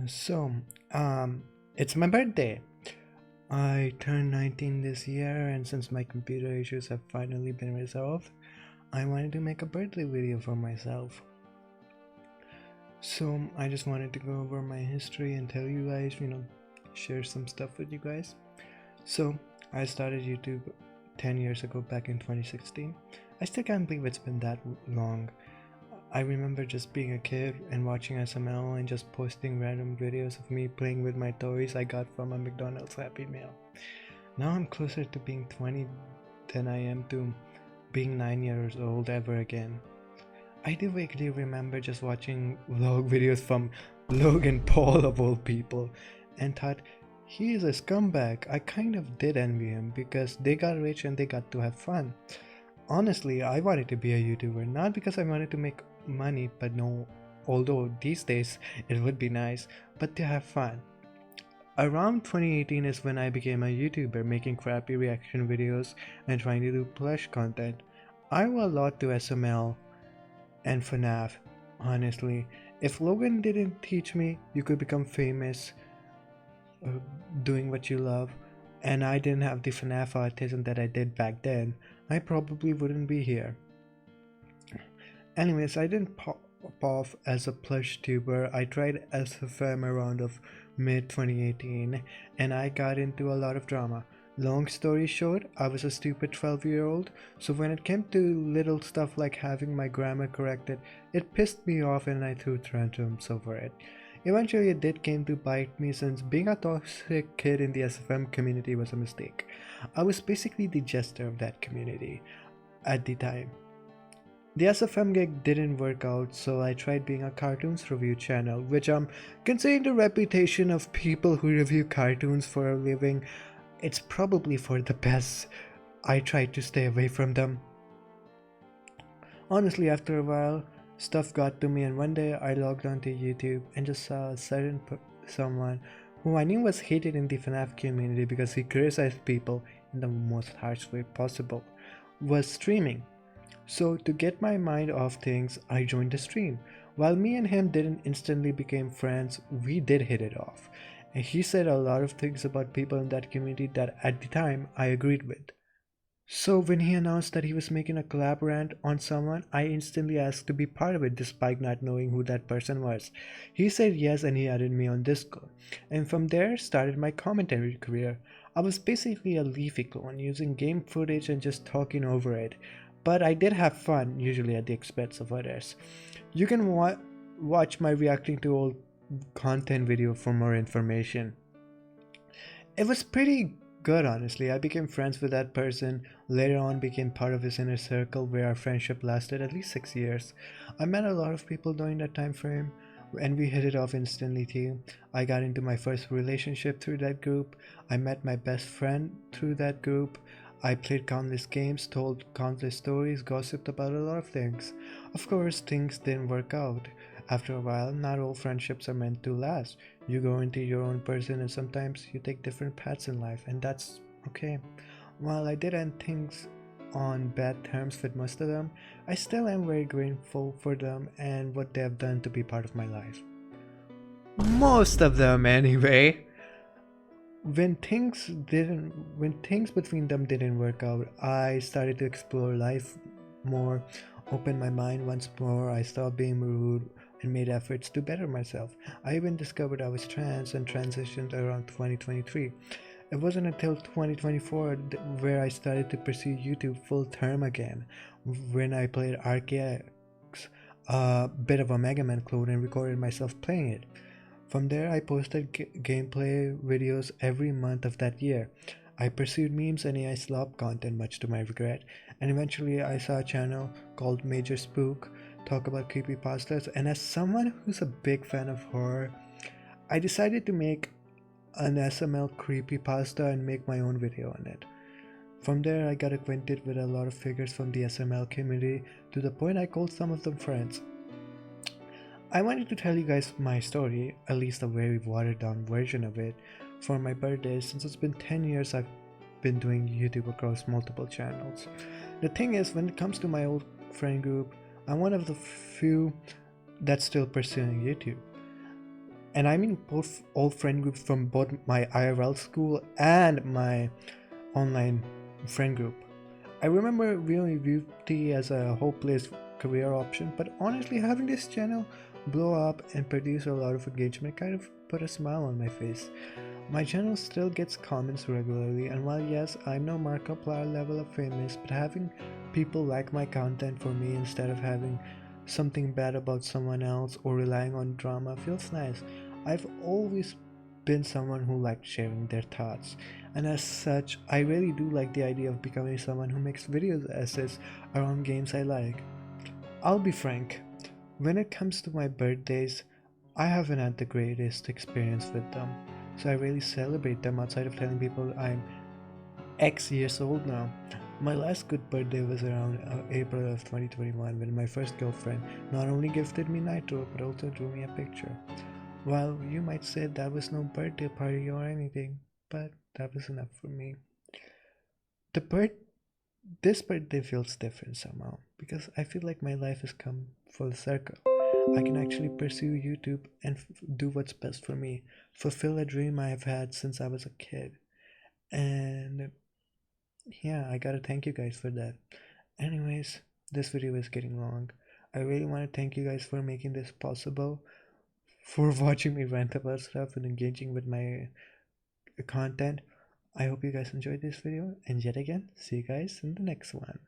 So, it's my birthday. I turned 19 this year, and since my computer issues have finally been resolved, I wanted to make a birthday video for myself. So, I just wanted to go over my history and tell you guys, share some stuff with you guys. So, I started YouTube 10 years ago back in 2016. I still can't believe it's been that long. I remember just being a kid and watching SML and just posting random videos of me playing with my toys I got from a McDonald's Happy Meal. Now I'm closer to being 20 than I am to being 9 years old ever again. I do vaguely remember just watching vlog videos from Logan Paul of all people and thought, he is a scumbag. I kind of did envy him because they got rich and they got to have fun. Honestly, I wanted to be a YouTuber, not because I wanted to make money, but no, although these days it would be nice, but to have fun. Around 2018 is when I became a YouTuber, making crappy reaction videos and trying to do plush content. I owe a lot to SML and FNAF, honestly. If Logan didn't teach me you could become famous doing what you love, and I didn't have the FNAF autism that I did back then, I probably wouldn't be here. Anyways, I didn't pop off as a plush tuber. I tried SFM around of mid 2018 and I got into a lot of drama. Long story short, I was a stupid 12-year-old, so when it came to little stuff like having my grammar corrected, it pissed me off and I threw tantrums over it. Eventually it did came to bite me, since being a toxic kid in the SFM community was a mistake. I was basically the jester of that community at the time. The SFM gig didn't work out, so I tried being a cartoons review channel, which considering the reputation of people who review cartoons for a living, it's probably for the best. I tried to stay away from them. Honestly, after a while, stuff got to me, and one day I logged onto YouTube and just saw a certain someone who I knew was hated in the FNAF community because he criticized people in the most harsh way possible, was streaming. So to get my mind off things, I joined the stream. While me and him didn't instantly become friends, we did hit it off. And he said a lot of things about people in that community that at the time I agreed with. So when he announced that he was making a collab rant on someone, I instantly asked to be part of it despite not knowing who that person was. He said yes and he added me on Discord. And from there started my commentary career. I was basically a Leafy clone, using game footage and just talking over it. But I did have fun, usually at the expense of others. You can watch my reacting to old content video for more information. It was pretty good, honestly. I became friends with that person, later on became part of his inner circle where our friendship lasted at least 6 years. I met a lot of people during that time frame and we hit it off instantly too. I got into my first relationship through that group. I met my best friend through that group. I played countless games, told countless stories, gossiped about a lot of things. Of course, things didn't work out. After a while, not all friendships are meant to last. You go into your own person and sometimes you take different paths in life, and that's okay. While I did end things on bad terms with most of them, I still am very grateful for them and what they have done to be part of my life. Most of them, anyway. When things between them didn't work out, I started to explore life more, open my mind once more. I stopped being rude and made efforts to better myself. I even discovered I was trans and transitioned around 2023. It wasn't until 2024 where I started to pursue YouTube full term again, when I played RKX, a bit of a Mega Man clone, and recorded myself playing it. From there, I posted gameplay videos every month of that year. I pursued memes and AI slop content, much to my regret, and eventually I saw a channel called Major Spook talk about creepypastas, and as someone who's a big fan of horror, I decided to make an SML creepypasta and make my own video on it. From there, I got acquainted with a lot of figures from the SML community to the point I called some of them friends. I wanted to tell you guys my story, at least a very watered down version of it, for my birthday, since it's been 10 years I've been doing YouTube across multiple channels. The thing is, when it comes to my old friend group, I'm one of the few that's still pursuing YouTube. And I mean both all friend groups from both my IRL school and my online friend group. I remember viewing beauty as a hopeless career option, but honestly, having this channel blow up and produce a lot of engagement kind of put a smile on my face. My channel still gets comments regularly, and while yes, I'm no Markiplier level of famous, but having people like my content for me instead of having something bad about someone else or relying on drama feels nice. I've always been someone who liked sharing their thoughts, and as such, I really do like the idea of becoming someone who makes video essays around games I like. I'll be frank, when it comes to my birthdays, I haven't had the greatest experience with them, so I really celebrate them outside of telling people I'm X years old now. My last good birthday was around April of 2021 when my first girlfriend not only gifted me Nitro but also drew me a picture. Well, you might say that was no birthday party or anything, but that was enough for me. The birth this birthday feels different somehow because I feel like my life has come full circle. I can actually pursue YouTube and do what's best for me, fulfill a dream I have had since I was a kid. And yeah, I gotta thank you guys for that. Anyways, this video is getting long. I really want to thank you guys for making this possible, for watching me rant about stuff and engaging with my content. I hope you guys enjoyed this video, and yet again, see you guys in the next one.